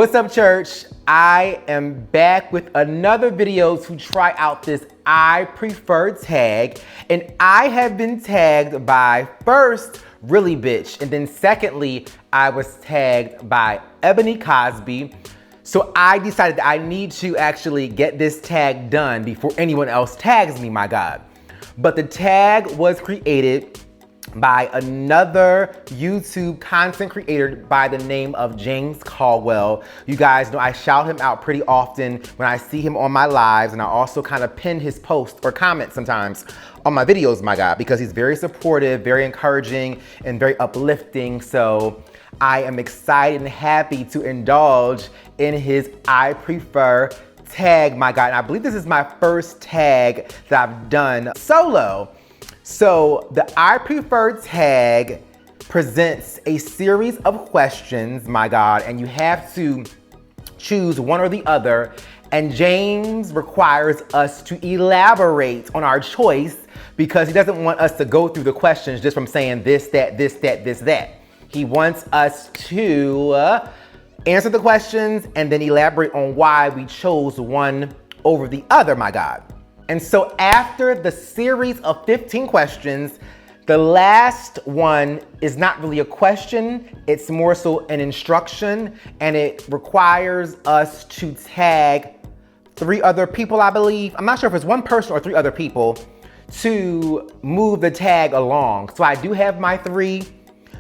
What's up, church? I am back with another video to try out this I prefer tag, and I have been tagged by first Really Bitch, and then secondly I was tagged by Ebony Cosby. So I decided that I need to actually get this tag done before anyone else tags me, my God. But the tag was created by another YouTube content creator by the name of James Caldwell. You guys know I shout him out pretty often when I see him on my lives, and I also kind of pin his posts or comments sometimes on my videos, my God, because he's very supportive, very encouraging, and very uplifting. So I am excited and happy to indulge in his I prefer tag, my God. And I believe this is my first tag that I've done solo. So the I prefer tag presents a series of questions, my God, and you have to choose one or the other. And James requires us to elaborate on our choice because he doesn't want us to go through the questions just from saying this, that, this, that, this, that. He wants us to answer the questions and then elaborate on why we chose one over the other, my God. And so after the series of 15 questions, the last one is not really a question, it's more so an instruction, and it requires us to tag 3 other people, I believe. I'm not sure if it's one person or 3 other people to move the tag along. So I do have my 3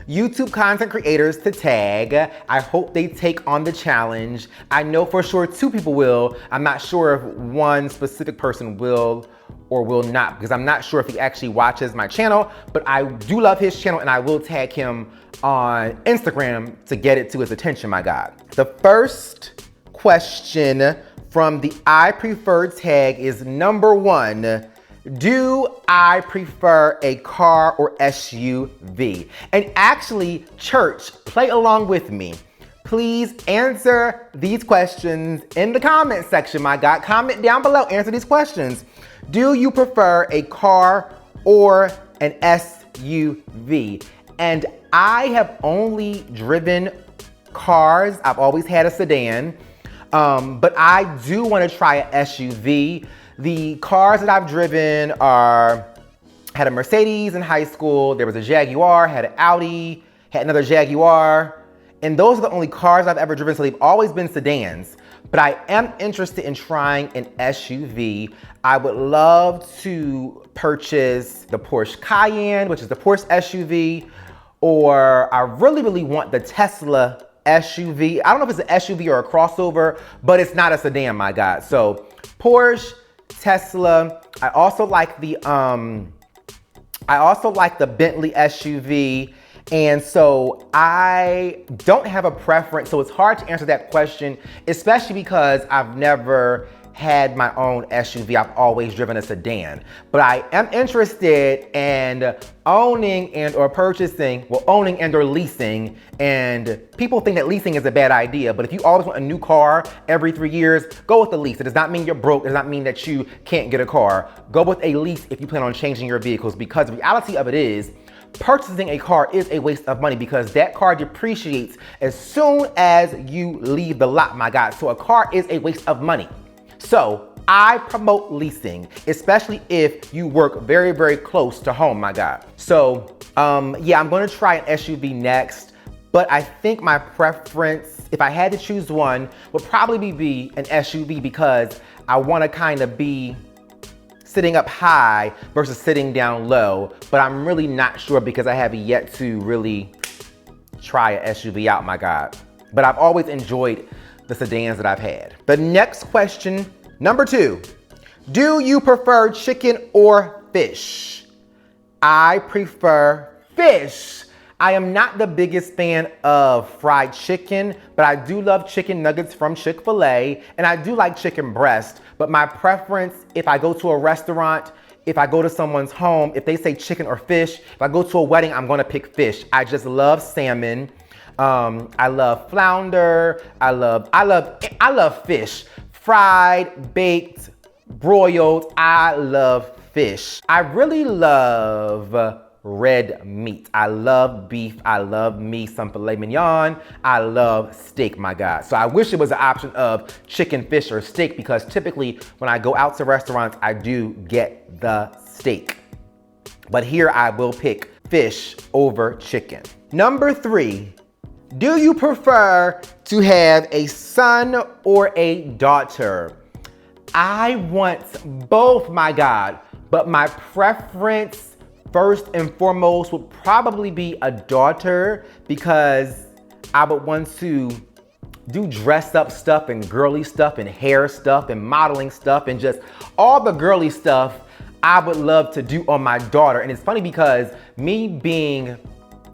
YouTube content creators to tag. I hope they take on the challenge. I know for sure 2 people will. I'm not sure if one specific person will or will not, because I'm not sure if he actually watches my channel, but I do love his channel and I will tag him on Instagram to get it to his attention, my God. The first question from the I prefer tag is number 1. Do I prefer a car or SUV? And actually, church, play along with me. Please answer these questions in the comment section, my God. Comment down below, answer these questions. Do you prefer a car or an SUV? And I have only driven cars. I've always had a sedan, but I do want to try an SUV. The cars that I've driven had a Mercedes in high school, there was a Jaguar, had an Audi, had another Jaguar, and those are the only cars I've ever driven, so they've always been sedans. But I am interested in trying an SUV. I would love to purchase the Porsche Cayenne, which is the Porsche SUV, or I really want the Tesla SUV. I don't know if it's an SUV or a crossover, but it's not a sedan, my God. So Porsche, Tesla. I also like the Bentley SUV, and so I don't have a preference. So it's hard to answer that question, especially because I've never had my own SUV. I've always driven a sedan, but I am interested in owning and or purchasing, well, owning and or leasing. And people think that leasing is a bad idea, but if you always want a new car every 3 years, go with the lease. It does not mean you're broke. It does not mean that you can't get a car. Go with a lease if you plan on changing your vehicles, because the reality of it is, purchasing a car is a waste of money because that car depreciates as soon as you leave the lot, my God. So a car is a waste of money. So I promote leasing, especially if you work very close to home, my God. So yeah, I'm gonna try an SUV next, but I think my preference, if I had to choose one, would probably be an SUV because I wanna kind of be sitting up high versus sitting down low, but I'm really not sure because I have yet to really try an SUV out, my God. But I've always enjoyed the sedans that I've had. The next question, number 2, do you prefer chicken or fish? I prefer fish. I am not the biggest fan of fried chicken, but I do love chicken nuggets from Chick-fil-A, and I do like chicken breast, but my preference, if I go to a restaurant, if I go to someone's home, if they say chicken or fish, if I go to a wedding, I'm gonna pick fish. I just love salmon. I love flounder. I love fish. Fried, baked, broiled. I love fish. I really love red meat. I love beef. I love me some filet mignon. I love steak, my God. So I wish it was an option of chicken, fish, or steak, because typically when I go out to restaurants, I do get the steak. But here I will pick fish over chicken. Number 3, do you prefer to have a son or a daughter? I want both, my God, but my preference first and foremost would probably be a daughter, because I would want to do dress up stuff and girly stuff and hair stuff and modeling stuff and just all the girly stuff I would love to do on my daughter. And it's funny because me being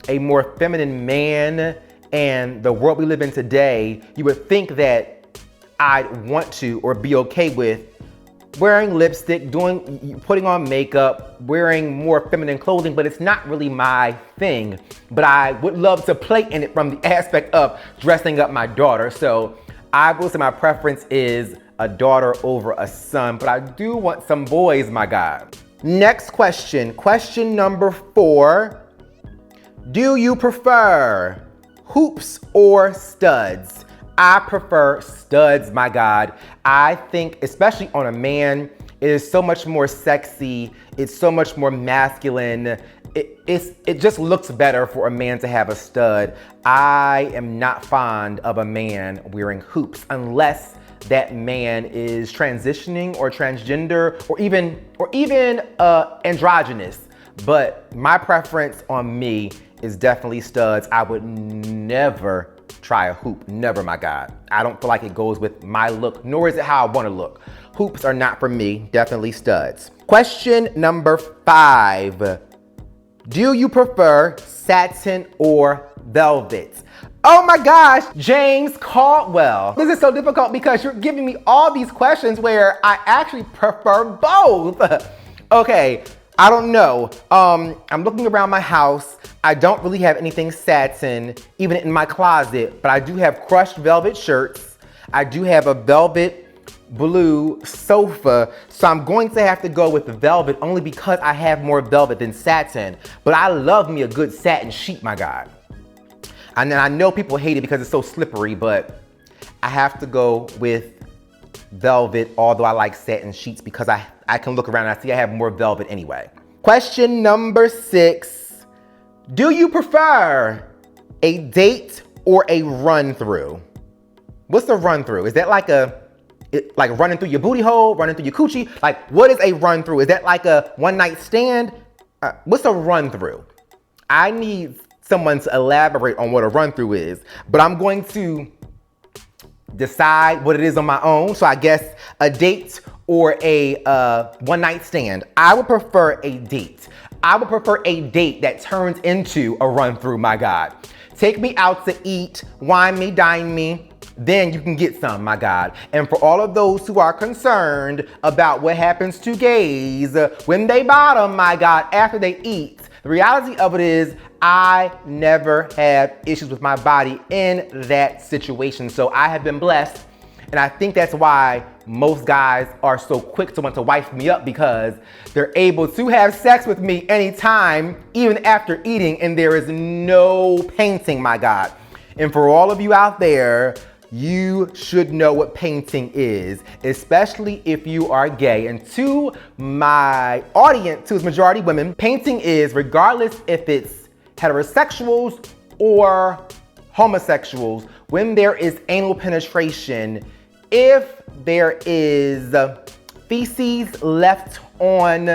a more feminine man and the world we live in today, you would think that I'd want to or be okay with wearing lipstick, putting on makeup, wearing more feminine clothing, but it's not really my thing. But I would love to play in it from the aspect of dressing up my daughter. So I will say my preference is a daughter over a son, but I do want some boys, my God. Next question, question number 4. Do you prefer hoops or studs? I prefer studs, my God. I think, especially on a man, it is so much more sexy. It's so much more masculine. It just looks better for a man to have a stud. I am not fond of a man wearing hoops unless that man is transitioning or transgender or even androgynous. But my preference on me is definitely studs. I would never try a hoop. Never, my God. I don't feel like it goes with my look, nor is it how I want to look. Hoops are not for me. Definitely studs. Question number 5. Do you prefer satin or velvet? Oh my gosh, James Caldwell. This is so difficult because you're giving me all these questions where I actually prefer both. Okay, I don't know. I'm looking around my house. I don't really have anything satin, even in my closet, but I do have crushed velvet shirts. I do have a velvet blue sofa, so I'm going to have to go with the velvet only because I have more velvet than satin. But I love me a good satin sheet, my God. And then I know people hate it because it's so slippery, but I have to go with velvet, although I like satin sheets because I can look around and I see I have more velvet anyway. Question number 6. Do you prefer a date or a run-through? What's a run-through? Is that like like running through your booty hole, running through your coochie? Like, what is a run-through? Is that like a one-night stand? What's a run-through? I need someone to elaborate on what a run-through is, but I'm going to decide what it is on my own. So I guess a date or a one-night stand. I would prefer a date. I would prefer a date that turns into a run-through, my God. Take me out to eat, wine me, dine me, then you can get some, my God. And for all of those who are concerned about what happens to gays when they bottom, my God, after they eat, the reality of it is I never have issues with my body in that situation. So I have been blessed. And I think that's why most guys are so quick to want to wife me up, because they're able to have sex with me anytime, even after eating, and there is no painting, my God. And for all of you out there, you should know what painting is, especially if you are gay. And to my audience, who's majority women, painting is, regardless if it's heterosexuals or homosexuals, when there is anal penetration, if there is feces left on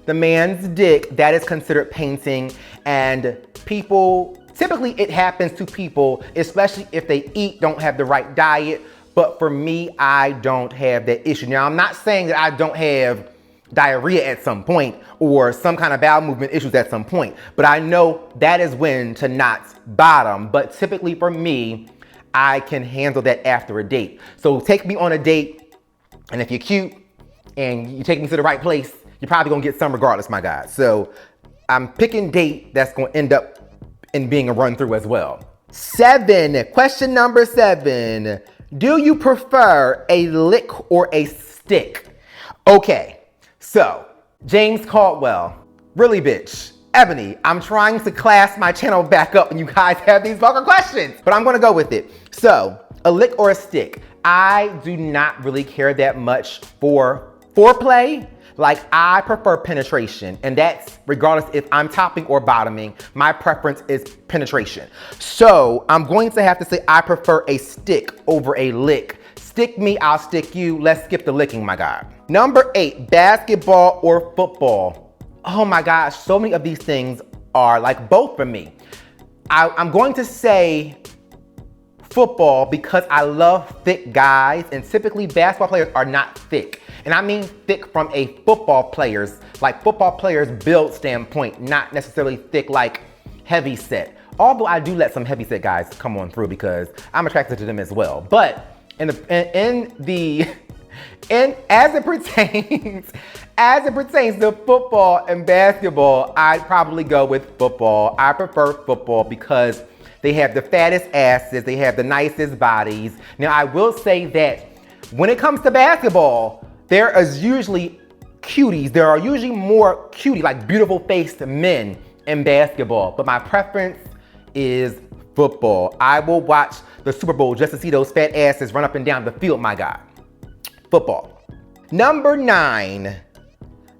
the man's dick, that is considered painting. And people, typically it happens to people, especially if they don't have the right diet. But for me, I don't have that issue. Now, I'm not saying that I don't have diarrhea at some point or some kind of bowel movement issues at some point, but I know that is when to not bottom. But typically for me, I can handle that after a date. So take me on a date, and if you're cute and you take me to the right place, you're probably gonna get some regardless, my God. So I'm picking date that's gonna end up in being a run through as well. 7, question number 7. Do you prefer a lick or a stick? Okay, so James Caldwell, really bitch. Ebony, I'm trying to class my channel back up and you guys have these vulgar questions, but I'm gonna go with it. So, a lick or a stick? I do not really care that much for foreplay. Like, I prefer penetration, and that's regardless if I'm topping or bottoming, my preference is penetration. So I'm going to have to say I prefer a stick over a lick. Stick me, I'll stick you. Let's skip the licking, my God. Number 8, basketball or football? Oh my gosh, so many of these things are like both for me. I'm going to say football because I love thick guys, and typically basketball players are not thick. And I mean thick from a football player's build standpoint, not necessarily thick like heavy set. Although I do let some heavy set guys come on through because I'm attracted to them as well. But as it pertains to football and basketball, I'd probably go with football. I prefer football because they have the fattest asses, they have the nicest bodies. Now I will say that when it comes to basketball, there is usually cuties. There are usually more cutie, like beautiful faced men in basketball, but my preference is football. I will watch the Super Bowl just to see those fat asses run up and down the field, my God. Football. Number 9,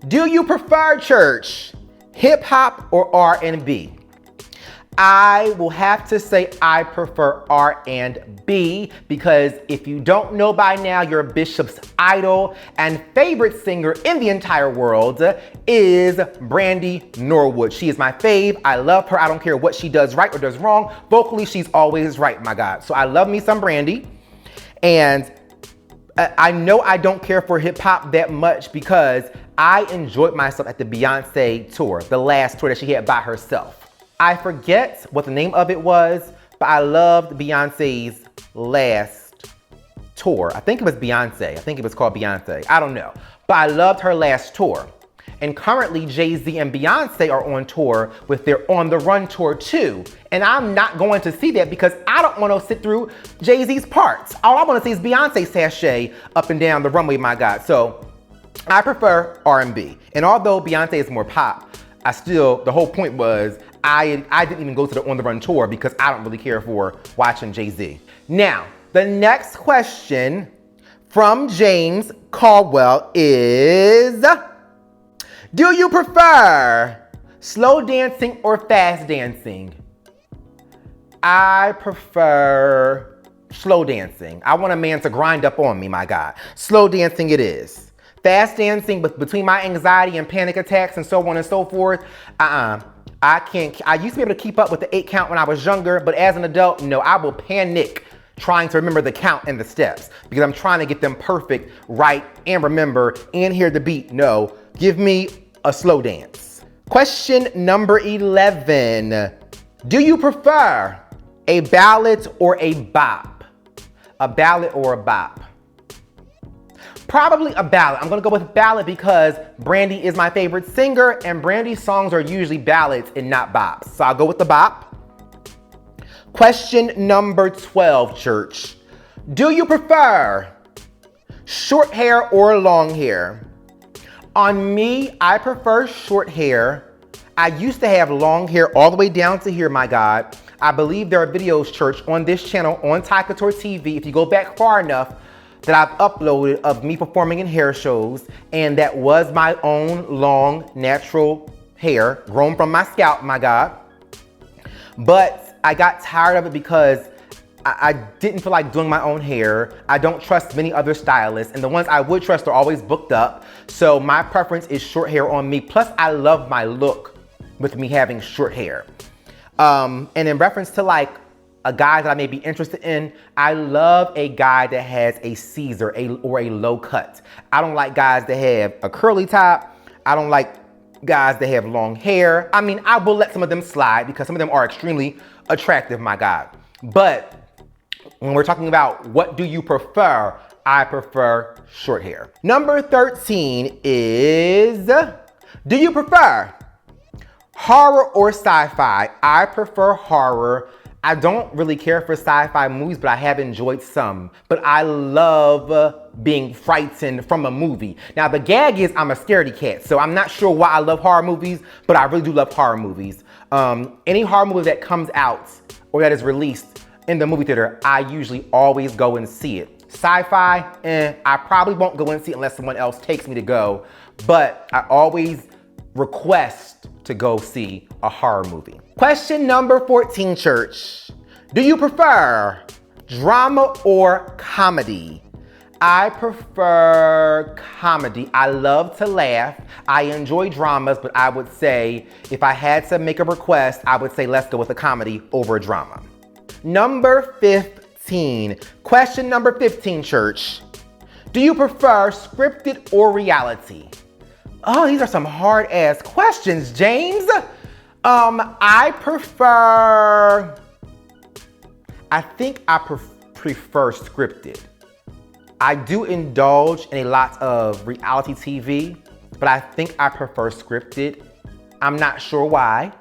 do you prefer church, hip hop, or R&B? I will have to say I prefer R&B because if you don't know by now, your Bishop's idol and favorite singer in the entire world is Brandy Norwood. She is my fave. I love her. I don't care what she does right or does wrong. Vocally, she's always right, my God. So I love me some Brandy. And I know I don't care for hip hop that much because I enjoyed myself at the Beyonce tour, the last tour that she had by herself. I forget what the name of it was, but I loved Beyonce's last tour. I think it was Beyonce. I think it was called Beyonce. I don't know. But I loved her last tour. And currently, Jay-Z and Beyonce are on tour with their On the Run tour too. And I'm not going to see that because I don't want to sit through Jay-Z's parts. All I want to see is Beyonce sashay up and down the runway, my God. So I prefer R&B. And although Beyonce is more pop, the whole point was I didn't even go to the On the Run tour because I don't really care for watching Jay-Z. Now, the next question from James Caldwell is, do you prefer slow dancing or fast dancing? I prefer slow dancing. I want a man to grind up on me, my God. Slow dancing it is. Fast dancing, but between my anxiety and panic attacks and so on and so forth, I can't. I used to be able to keep up with the 8 count when I was younger, but as an adult, no, I will panic trying to remember the count and the steps because I'm trying to get them perfect, right, and remember, and hear the beat. No, give me a slow dance. Question number 11. Do you prefer a ballad or a bop? A ballad or a bop? Probably a ballad. I'm gonna go with ballad because Brandy is my favorite singer and Brandy's songs are usually ballads and not bops. So I'll go with the bop. Question number 12, church. Do you prefer short hair or long hair? On me, I prefer short hair. I used to have long hair all the way down to here, my God. I believe there are videos, church, on this channel, on Tai Couture TV, if you go back far enough, that I've uploaded of me performing in hair shows, and that was my own long, natural hair, grown from my scalp, my God. But I got tired of it because I didn't feel like doing my own hair. I don't trust many other stylists, and the ones I would trust are always booked up. So my preference is short hair on me. Plus, I love my look with me having short hair. And in reference to like a guy that I may be interested in, I love a guy that has a Caesar or a low cut. I don't like guys that have a curly top. I don't like guys that have long hair. I mean, I will let some of them slide because some of them are extremely attractive, my God. But when we're talking about what do you prefer, I prefer short hair. Number 13 is, do you prefer horror or sci-fi? I prefer horror. I don't really care for sci-fi movies, but I have enjoyed some. But I love being frightened from a movie. Now the gag is I'm a scaredy cat, so I'm not sure why I love horror movies, but I really do love horror movies. Any horror movie that comes out or that is released in the movie theater, I usually always go and see it. Sci-fi, I probably won't go and see it unless someone else takes me to go, but I always request to go see a horror movie. Question number 14, church. Do you prefer drama or comedy? I prefer comedy. I love to laugh. I enjoy dramas, but I would say if I had to make a request, I would say let's go with a comedy over a drama. Number 15. Question number 15, church. Do you prefer scripted or reality? Oh, these are some hard ass questions, James. I think I prefer scripted. I do indulge in a lot of reality TV, but I think I prefer scripted. I'm not sure why.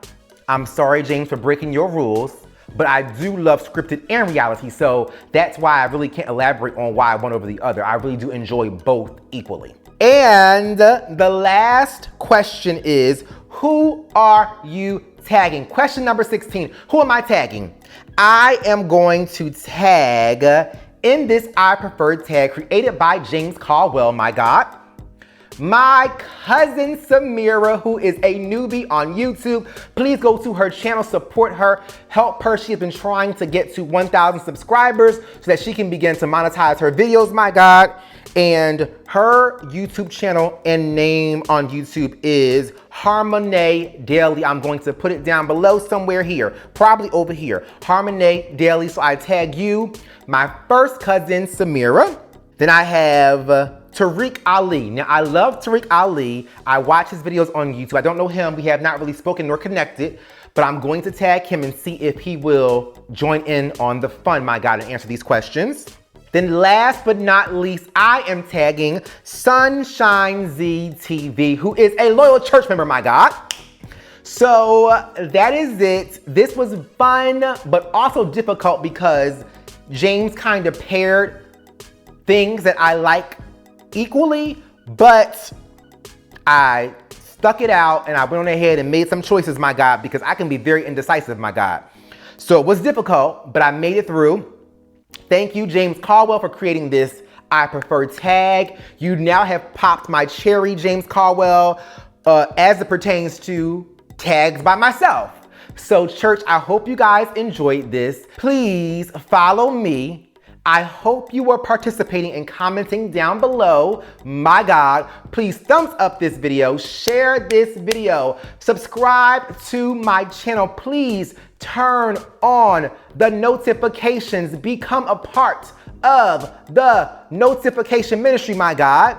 I'm sorry, James, for breaking your rules, but I do love scripted and reality, so that's why I really can't elaborate on why one over the other. I really do enjoy both equally. And the last question is, who are you tagging? Question number 16, who am I tagging? I am going to tag in this I Prefer tag created by James Caldwell, my God, my cousin Samira, who is a newbie on YouTube. Please go to her channel, support her, help her. She has been trying to get to 1,000 subscribers so that she can begin to monetize her videos, my God. And her YouTube channel and name on YouTube is Harmony Daily. I'm going to put it down below somewhere here, probably over here. Harmony Daily. So I tag you, my first cousin Samira. Then I have Tariq Ali. Now I love Tariq Ali. I watch his videos on YouTube. I don't know him. We have not really spoken nor connected, but I'm going to tag him and see if he will join in on the fun, my God, and answer these questions. Then last but not least, I am tagging Sunshine Z TV, who is a loyal church member, my God. So that is it. This was fun, but also difficult because James kind of paired things that I like equally, but I stuck it out and I went on ahead and made some choices, my God, because I can be very indecisive, my God. So it was difficult, but I made it through. Thank you, James Caldwell, for creating this I Prefer tag. You now have popped my cherry, James Caldwell, as it pertains to tags by myself. So church, I hope you guys enjoyed this. Please follow me. I hope you are participating and commenting down below. My God, please thumbs up this video, share this video, subscribe to my channel. Please turn on the notifications, become a part of the notification ministry, my God.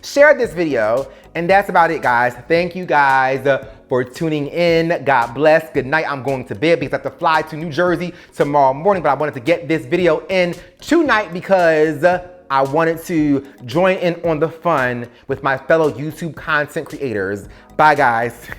Share this video, and that's about it, guys. Thank you guys for tuning in. God bless. Good night. I'm going to bed because I have to fly to New Jersey tomorrow morning, but I wanted to get this video in tonight because I wanted to join in on the fun with my fellow YouTube content creators. Bye, guys.